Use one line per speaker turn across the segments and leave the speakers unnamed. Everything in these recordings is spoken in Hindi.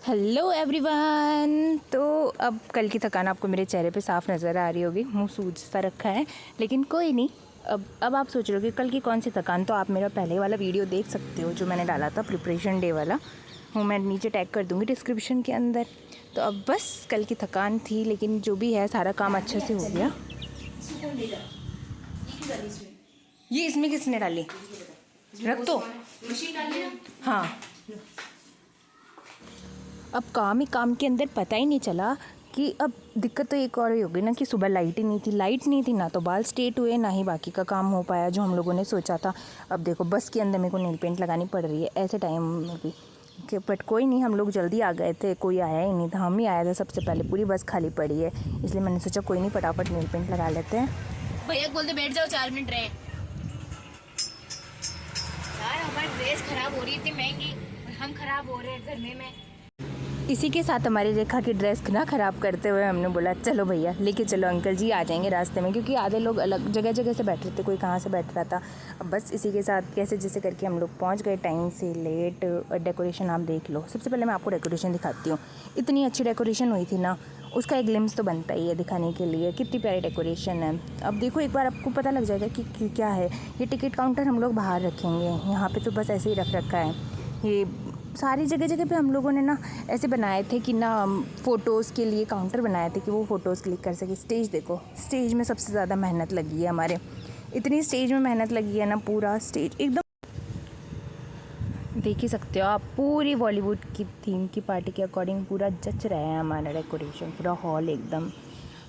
Hello everyone. तो अब कल की थकान आपको मेरे चेहरे पे साफ नज़र आ रही होगी, मुंह सूज सा रखा है, लेकिन कोई नहीं। अब आप सोच रहे हो कि कल की कौन सी थकान, तो आप मेरा पहले वाला वीडियो देख सकते हो जो मैंने डाला था प्रिपरेशन डे वाला, वो मैं नीचे टैग कर दूँगी डिस्क्रिप्शन के अंदर। तो अब बस कल की थकान थी, लेकिन जो भी है सारा काम अच्छे से हो गया। ये इसमें किसने डाली? रख दो। हाँ, अब काम ही काम के अंदर पता ही नहीं चला कि अब दिक्कत तो एक और ही होगी ना कि सुबह लाइट ही नहीं थी। लाइट नहीं थी ना तो बाल स्ट्रेट हुए, ना ही बाकी का काम हो पाया जो हम लोगों ने सोचा था। अब देखो बस के अंदर मेरे को नेल पेंट लगानी पड़ रही है ऐसे टाइम में भी, बट कोई नहीं, हम लोग जल्दी आ गए थे, कोई आया ही नहीं था, हम ही आया था सबसे पहले, पूरी बस खाली पड़ी है, इसलिए मैंने सोचा कोई नहीं फटाफट नेल पेंट लगा लेते हैं।
भैया बोलते बैठ जाओ 4 मिनट रहे। यार हमारी ड्रेस खराब हो रही है, इतनी महंगी, और हम खराब हो रहे हैं घर में।
इसी के साथ हमारी रेखा की ड्रेस ना ख़राब करते हुए हमने बोला चलो भैया लेके चलो, अंकल जी आ जाएंगे रास्ते में, क्योंकि आधे लोग अलग जगह जगह से बैठ रहे थे, कोई कहाँ से बैठ रहा था। अब बस इसी के साथ कैसे जैसे करके हम लोग पहुँच गए टाइम से लेट। डेकोरेशन आप देख लो, सबसे पहले मैं आपको डेकोरेशन दिखाती हूँ। इतनी अच्छी डेकोरेशन हुई थी ना, उसका एक ग्लिम्स तो बनता ही है दिखाने के लिए, कितनी प्यारी डेकोरेशन है। अब देखो एक बार आपको पता लग जाएगा कि क्या है। ये टिकट काउंटर हम लोग बाहर रखेंगे, यहाँ पे तो बस ऐसे ही रख रखा है। ये सारी जगह जगह पे हम लोगों ने ना ऐसे बनाए थे कि ना फ़ोटोज़ के लिए काउंटर बनाए थे कि वो फ़ोटोज़ क्लिक कर सके। स्टेज देखो, स्टेज में सबसे ज़्यादा मेहनत लगी है हमारे, इतनी स्टेज में मेहनत लगी है ना, पूरा स्टेज एकदम देख ही सकते हो आप, पूरी बॉलीवुड की थीम की पार्टी के अकॉर्डिंग पूरा जच रहा है हमारा डेकोरेशन, पूरा हॉल एकदम।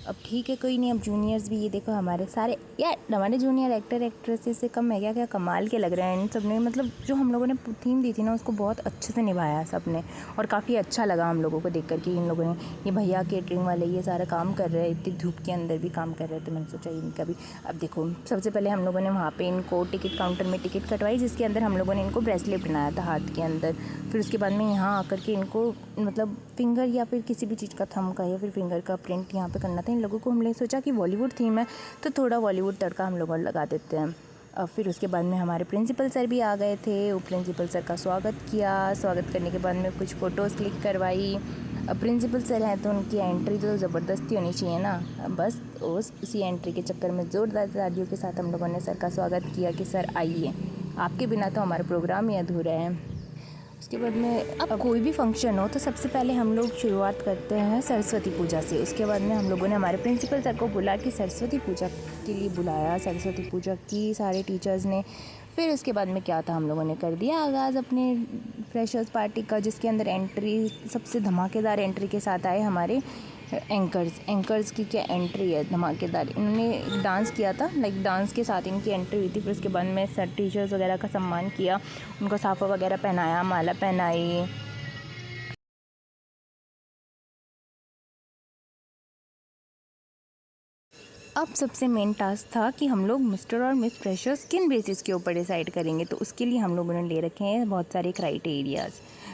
अब ठीक है कोई नहीं, अब जूनियर्स भी ये देखो हमारे सारे, यार हमारे जूनियर एक्टर एक्ट्रेसेस से कम है क्या? क्या कमाल के लग रहे हैं इन सब ने, मतलब जो हम लोगों ने थीम दी थी ना उसको बहुत अच्छे से निभाया सब ने, और काफ़ी अच्छा लगा हम लोगों को देख कर कि इन लोगों ने, ये भैया केटरिंग वाले ये सारा काम कर रहे हैं, इतनी धूप के अंदर भी काम कर रहे हैं, तो मैंने सोचा इनका भी। अब देखो सबसे पहले हम लोगों ने वहाँ पर इनको टिकट काउंटर में टिकट कटवाई, जिसके अंदर हम लोगों ने इनको ब्रेसलेट बनाया था हाथ के अंदर। फिर उसके बाद में यहाँ आकर के इनको मतलब फिंगर या फिर किसी भी चीज़ का थंब का या फिर फिंगर का प्रिंट यहाँ पे करना था इन लोगों को। हमने सोचा कि बॉलीवुड थीम है तो थोड़ा बॉलीवुड तड़का हम लोगों लगा देते हैं। अब फिर उसके बाद में हमारे प्रिंसिपल सर भी आ गए थे, वो प्रिंसिपल सर का स्वागत किया। स्वागत करने के बाद में कुछ फ़ोटोज़ क्लिक करवाई। अब प्रिंसिपल सर हैं तो उनकी एंट्री तो ज़बरदस्ती होनी चाहिए ना, बस उसी एंट्री के चक्कर में ज़ोरदार तालियों के साथ हम लोगों ने सर का स्वागत किया कि सर आइए, आपके बिना तो हमारा प्रोग्राम ही अधूरा है। उसके बाद में अब कोई भी फंक्शन हो तो सबसे पहले हम लोग शुरुआत करते हैं सरस्वती पूजा से। उसके बाद में हम लोगों ने हमारे प्रिंसिपल सर को बुला के सरस्वती पूजा के लिए बुलाया, सरस्वती पूजा की सारे टीचर्स ने। फिर उसके बाद में क्या था, हम लोगों ने कर दिया आगाज़ अपने फ्रेशर्स पार्टी का, जिसके अंदर एंट्री सबसे धमाकेदार एंट्री के साथ आए हमारे एंकर्स की क्या एंट्री है धमाकेदार। इन्होंने डांस किया था, लाइक डांस के साथ इनकी एंट्री हुई थी। फिर उसके बाद में सर टीचर्स वगैरह का सम्मान किया, उनको साफ़ा वगैरह पहनाया, माला पहनाई। अब सबसे मेन टास्क था कि हम लोग मिस्टर और मिस फ्रेशर्स किन बेसिस के ऊपर डिसाइड करेंगे, तो उसके लिए हम लोगों ने ले रखे हैं बहुत सारे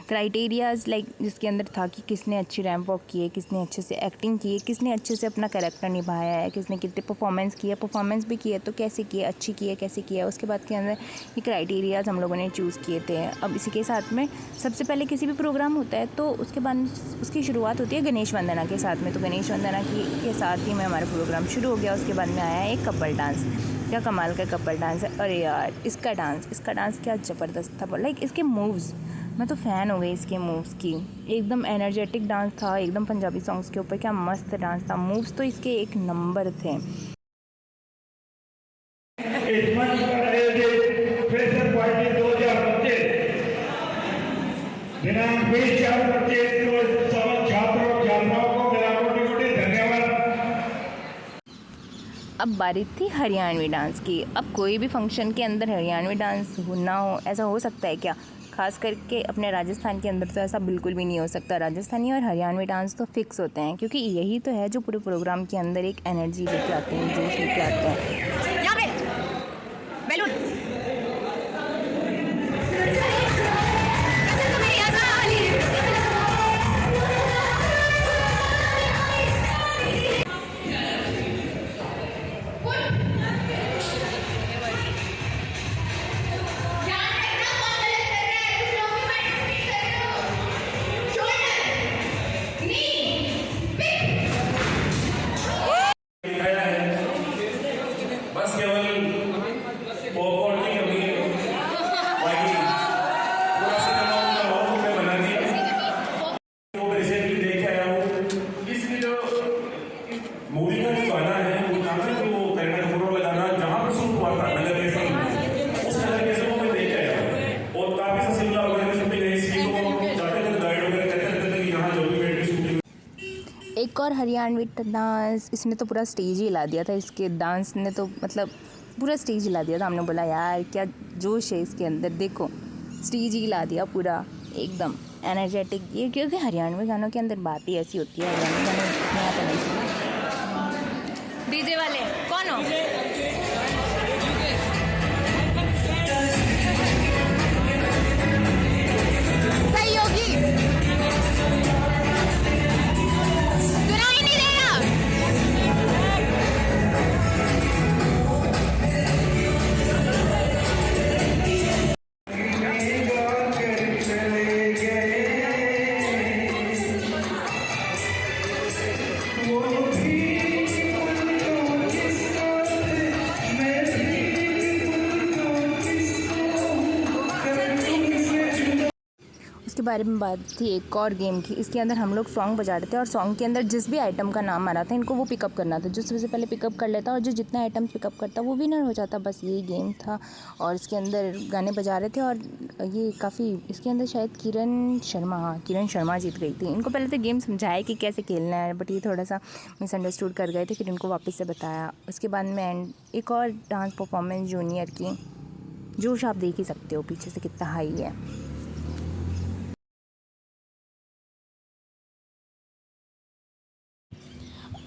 क्राइटेरियाज़ लाइक जिसके अंदर था कि किसने अच्छी रैंप वॉक की है, किसने अच्छे से एक्टिंग की है, किसने अच्छे से अपना कैरेक्टर निभाया है, किसने कितने परफॉर्मेंस की है, परफॉर्मेंस भी की है तो कैसे की है, अच्छी की है कैसे की है। उसके बाद के अंदर ये क्राइटेरियाज़ हम लोगों ने चूज़ किए थे। अब इसी के साथ में सबसे पहले किसी भी प्रोग्राम होता है तो उसके बाद उसकी शुरुआत होती है गणेश वंदना के साथ में, तो गणेश वंदना के साथ ही में हमारा प्रोग्राम शुरू हो गया। उसके बाद में आया एक कपल डांस, क्या कमाल का कपल डांस है। अरे यार इसका डांस क्या ज़बरदस्त था, लाइक इसके मूव्स, मैं तो फ़ैन हो गई इसके मूव्स की, एकदम एनर्जेटिक डांस था, एकदम पंजाबी सॉन्ग्स के ऊपर, क्या मस्त डांस था, मूव्स तो इसके एक नंबर थे। अब बारी थी हरियाणवी डांस की। अब कोई भी फंक्शन के अंदर हरियाणवी डांस ना हो ऐसा हो सकता है क्या? खास करके अपने राजस्थान के अंदर तो ऐसा बिल्कुल भी नहीं हो सकता। राजस्थानी और हरियाणवी डांस तो फिक्स होते हैं, क्योंकि यही तो है जो पूरे प्रोग्राम के अंदर एक एनर्जी लेके आते हैं, जोश लेके आते हैं।
यहाँ पे बैलून
एक और हरियाणवी डांस, इसने तो पूरा स्टेज ही हिला दिया था। इसके डांस ने तो मतलब पूरा स्टेज हिला दिया था। हमने बोला यार क्या जोश है इसके अंदर, देखो स्टेज ही हिला दिया पूरा एकदम एनर्जेटिक। ये क्योंकि हरियाणवी गानों के अंदर बात ही ऐसी होती है। हरियाणवी गाने इतने आता नहीं।
डीजे वाले कौन हो? सहयोगी सुनाई नहीं दे रहा।
उसके बारे में बात थी एक और गेम की। इसके अंदर हम लोग सॉन्ग बजा रहे थे और सॉन्ग के अंदर जिस भी आइटम का नाम आ रहा था इनको वो पिकअप करना था। जो सबसे पहले पिकअप कर लेता और जो जितना आइटम पिकअप करता वो विनर हो जाता। बस यही गेम था और इसके अंदर गाने बजा रहे थे। और ये काफ़ी इसके अंदर शायद किरण शर्मा जीत गई थी। इनको पहले तो गेम समझाया कि कैसे खेलना है, बट ये थोड़ा सा मिसअंडरस्टूड कर गए थे। फिर इनको वापस से बताया। उसके बाद में एक और डांस परफॉर्मेंस जूनियर की, जोश आप देख ही सकते हो पीछे से कितना हाई है।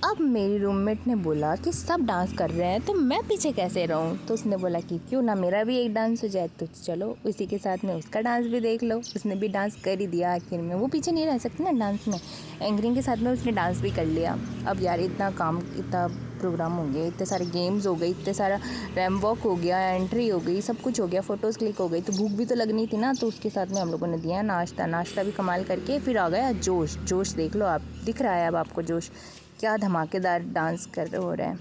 अब मेरी रूममेट ने बोला कि सब डांस कर रहे हैं तो मैं पीछे कैसे रहूं। तो उसने बोला कि क्यों ना मेरा भी एक डांस हो जाए, तो चलो उसी के साथ में उसका डांस भी देख लो। उसने भी डांस कर ही दिया आखिर में। वो पीछे नहीं रह सकती ना डांस में, एंकरिंग के साथ में उसने डांस भी कर लिया। अब यार इतना प्रोग्राम हो गए, इतने सारे गेम्स हो गए, इतने सारा रैम वॉक हो गया, एंट्री हो गई, सब कुछ हो गया, फ़ोटोज़ क्लिक हो गई, तो भूख भी तो लगनी थी ना। तो उसके साथ में हम लोगों ने दिया नाश्ता भी कमाल करके। फिर आ गया जोश देख लो आप, दिख रहा है अब आपको जोश, क्या धमाकेदार डांस हो रहा है।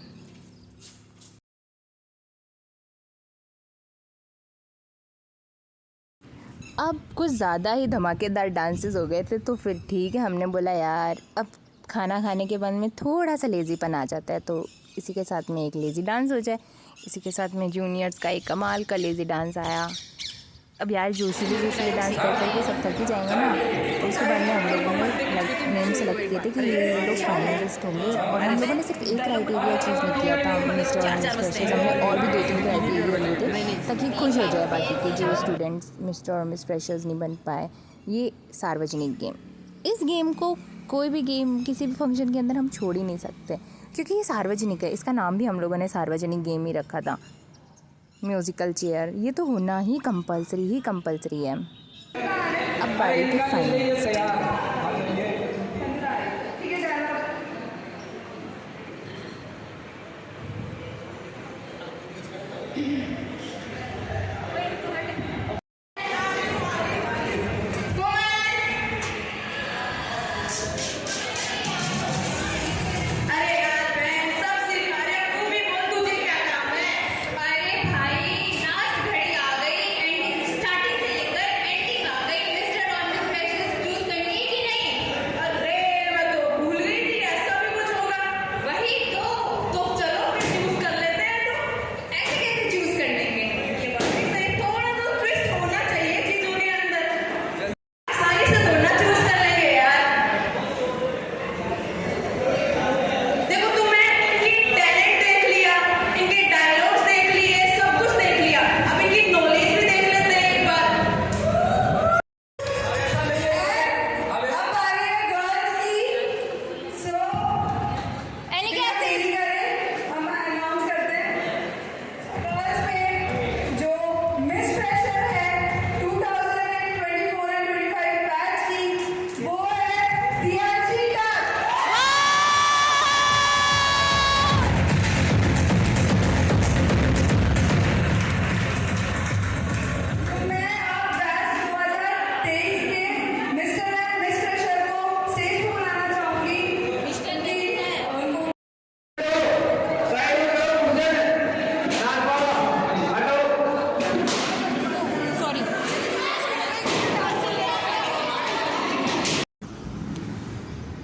अब कुछ ज़्यादा ही धमाकेदार डांसेस हो गए थे, तो फिर ठीक है हमने बोला यार अब खाना खाने के बाद में थोड़ा सा लेज़ीपन आ जाता है, तो इसी के साथ में एक लेज़ी डांस हो जाए। इसी के साथ में जूनियर्स का एक कमाल का लेज़ी डांस आया। अब यार जोशीले डांस करके सब थक ही जाएंगे ना। तो उसके बाद में हम लोगों ने नेम सेलेक्ट किए थे कि ये लोग फाइनलिस्ट होंगे। और हम लोगों ने सिर्फ एक क्राइटेरिया चीज़ नहीं किया था, मिस्टर और मिस फ्रेशर्स। हमने और भी 2-3 क्राइटेरिया लिए थे ताकि खुश हो जाए बाकी के जो स्टूडेंट्स मिस्टर और मिस फ्रेशर्स नहीं बन पाए। ये सार्वजनिक गेम, इस गेम को कोई भी गेम किसी भी फंक्शन के अंदर हम छोड़ ही नहीं सकते क्योंकि ये सार्वजनिक है। इसका नाम भी हम लोगों ने सार्वजनिक गेम ही रखा था। म्यूज़िकल चेयर ये तो होना ही कंपलसरी है। अब बारी थी फाइनलिस्ट।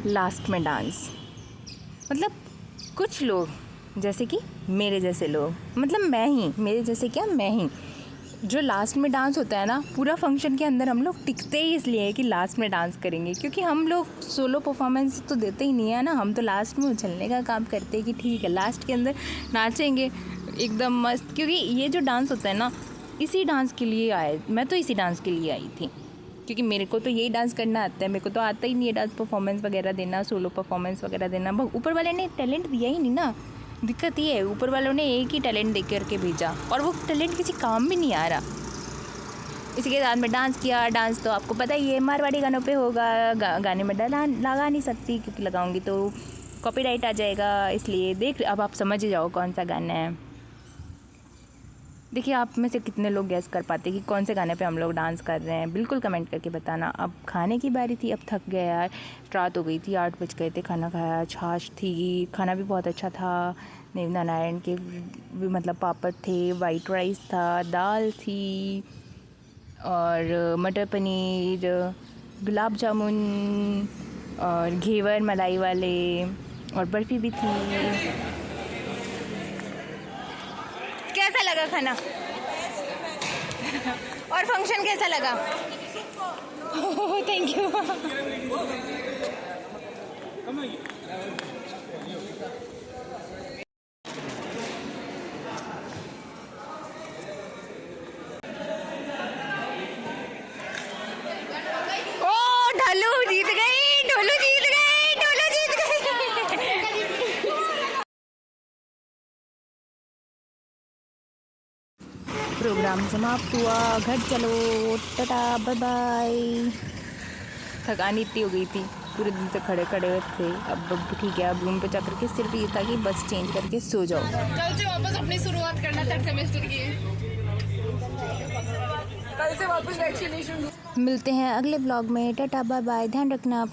लास्ट में डांस, मतलब कुछ लोग जैसे कि मेरे जैसे लोग, मतलब मैं ही, मेरे जैसे क्या मैं ही, जो लास्ट में डांस होता है ना, पूरा फंक्शन के अंदर हम लोग टिकते ही इसलिए है कि लास्ट में डांस करेंगे, क्योंकि हम लोग सोलो परफॉर्मेंस तो देते ही नहीं है ना, हम तो लास्ट में उछलने का काम करते हैं कि ठीक है लास्ट के अंदर नाचेंगे एकदम मस्त। क्योंकि ये जो डांस होता है ना, इसी डांस के लिए आए, मैं तो इसी डांस के लिए आई थी, क्योंकि मेरे को तो यही डांस करना आता है, मेरे को तो आता ही नहीं है डांस परफॉर्मेंस वगैरह देना, सोलो परफॉर्मेंस वगैरह देना। ऊपर वाले ने टैलेंट दिया ही नहीं ना, दिक्कत ये है, ऊपर वालों ने एक ही टैलेंट दे करके भेजा और वो टैलेंट किसी काम भी नहीं आ रहा। इसी के साथ में डांस किया, डांस तो आपको पता ही है मारवाड़ी गानों पे होगा, गाने में लगा नहीं सकती क्योंकि लगाऊंगी तो कॉपीराइट आ जाएगा, इसलिए देख अब आप समझ ही जाओ कौन सा गाना है। देखिए आप में से कितने लोग गैस कर पाते कि कौन से गाने पे हम लोग डांस कर रहे हैं, बिल्कुल कमेंट करके बताना। अब खाने की बारी थी, अब थक गया यार, रात हो गई थी, 8 बज गए थे, खाना खाया, छाछ थी, खाना भी बहुत अच्छा था, नेवना नारायण के भी मतलब पापड़ थे, वाइट राइस था, दाल थी और मटर पनीर, गुलाब जामुन और घेवर मलाई वाले और बर्फ़ी भी थी। कैसा लगा खाना और फंक्शन कैसा लगा? Thank you. ओ ढोलू जीत गई, ढोलू जीत गई, ढोलू जीत गई। प्रोग्राम समाप्त हुआ, घर चलो, टाटा बाय बाय। थकान इतनी हो गई थी, पूरे दिन से खड़े खड़े थे। अब ठीक है, अब रूम पे जाकर के सिर्फ ये था कि बस चेंज करके सो जाओ।
कल से वापस अपनी शुरुआत करना 3rd सेमेस्टर की। कल से वापस वैक्सीनेशन।
मिलते हैं अगले व्लॉग में, टाटा बाय बाय, ध्यान रखना आप।